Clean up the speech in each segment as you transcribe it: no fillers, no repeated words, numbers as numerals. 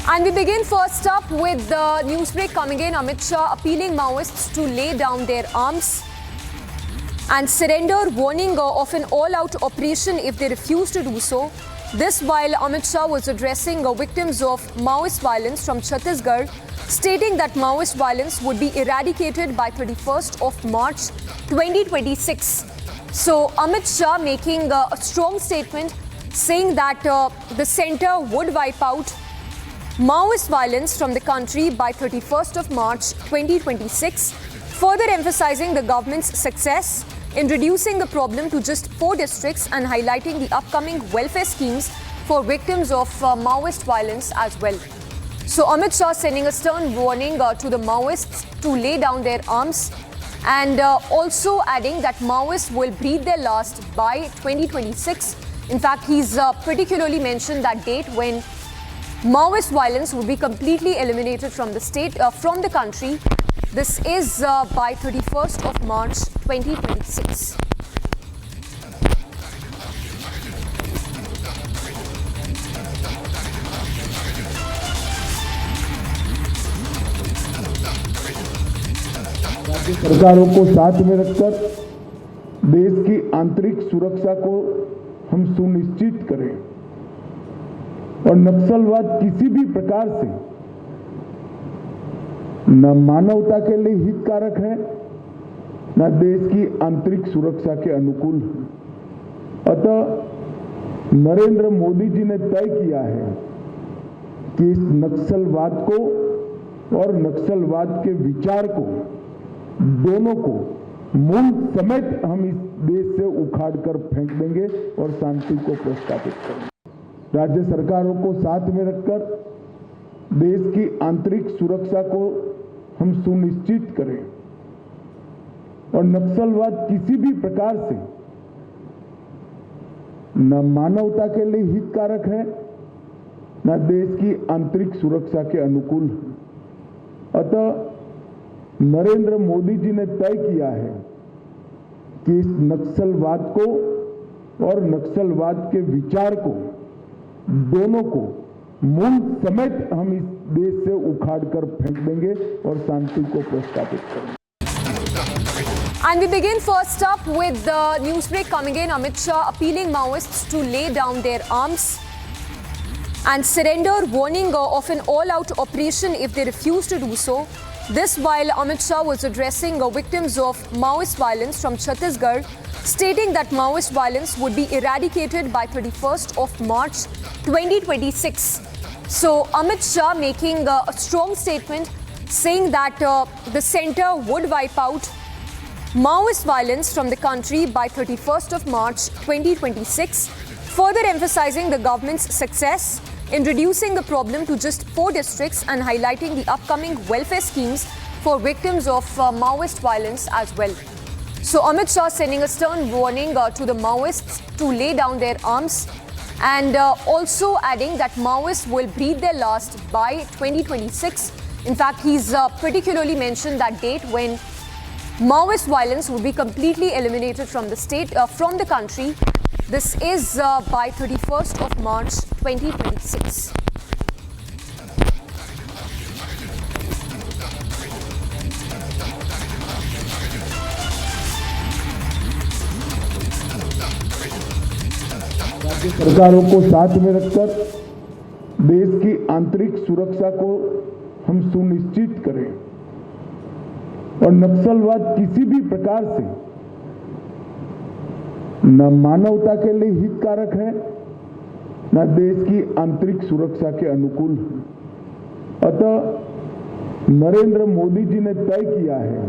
And we begin first up with the news break coming in. Amit Shah appealing Maoists to lay down their arms and surrender, warning of an all-out operation if they refuse to do so. This while Amit Shah was addressing victims of Maoist violence from Chhattisgarh, stating that Maoist violence would be eradicated by 31st of March 2026. So Amit Shah making a strong statement saying that the centre would wipe out Maoist violence from the country by 31st of March 2026, further emphasizing the government's success in reducing the problem to just 4 districts and highlighting the upcoming welfare schemes for victims of Maoist violence as well. So Amit Shah sending a stern warning to the Maoists to lay down their arms and also adding that Maoists will breathe their last by 2026. In fact, he's particularly mentioned that date when Maoist violence would be completely eliminated from the state, from the country. This is by 31st of March 2026. राज्य सरकारों को साथ में रखकर देश की आंतरिक सुरक्षा को हम सुनिश्चित करें और नक्सलवाद किसी भी प्रकार से न मानवता के लिए हितकारक है न देश की आंतरिक सुरक्षा के अनुकूल है। अतः नरेंद्र मोदी जी ने तय किया है कि इस नक्सलवाद को और नक्सलवाद के विचार को दोनों को मूल समेत हम इस देश से उखाड़कर फेंक देंगे और शांति को प्रस्तावित करेंगे। राज्य सरकारों को साथ में रखकर देश की आंतरिक सुरक्षा को हम सुनिश्चित करें और नक्सलवाद किसी भी प्रकार से न मानवता के लिए हितकारक है न देश की आंतरिक सुरक्षा के अनुकूल है। अतः नरेंद्र मोदी जी ने तय किया है कि इस नक्सलवाद को और नक्सलवाद के विचार को दोनों को मूल समेत हम इस देश से उखाड़कर फेंक देंगे और शांति को प्रस्तावित करेंगे। And we begin first up with the news break coming in. Amit Shah appealing Maoists to lay down their arms and surrender, warning of an all-out operation if they refuse to do so. This while Amit Shah was addressing victims of Maoist violence from Chhattisgarh, stating that Maoist violence would be eradicated by 31st of March 2026. So Amit Shah making a strong statement saying that the centre would wipe out Maoist violence from the country by 31st of March 2026, further emphasizing the government's success in reducing the problem to just 4 districts and highlighting the upcoming welfare schemes for victims of Maoist violence as well. So Amit Shah sending a stern warning to the Maoists to lay down their arms and also adding that Maoists will breathe their last by 2026. In fact, he's particularly mentioned that date when Maoist violence would be completely eliminated from the state, from the country. This is by 31st of March 2026. राज्य सरकारों को साथ में रखकर देश की आंतरिक सुरक्षा को हम सुनिश्चित करें और नक्सलवाद किसी भी प्रकार से न मानवता के लिए हितकारक है न देश की आंतरिक सुरक्षा के अनुकूल है। अतः नरेंद्र मोदी जी ने तय किया है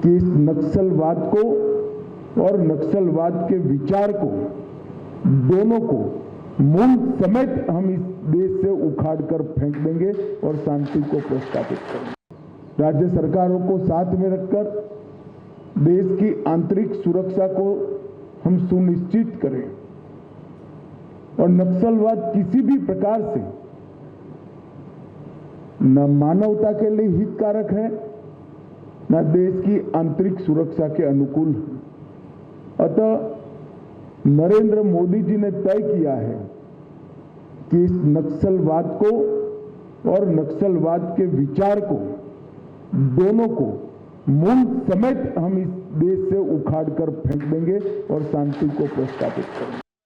कि इस नक्सलवाद को और नक्सलवाद के विचार को दोनों को मूल समेत हम इस देश से उखाड़कर फेंक देंगे और शांति को प्रस्तावित करेंगे। राज्य सरकारों को साथ में रखकर देश की आंतरिक सुरक्षा को हम सुनिश्चित करें और नक्सलवाद किसी भी प्रकार से न मानवता के लिए हितकारक है न देश की आंतरिक सुरक्षा के अनुकूल है। अतः नरेंद्र मोदी जी ने तय किया है कि इस नक्सलवाद को और नक्सलवाद के विचार को, दोनों को मूल समेत हम इस देश से उखाड़ कर फेंक देंगे और शांति को प्रस्तावित करेंगे।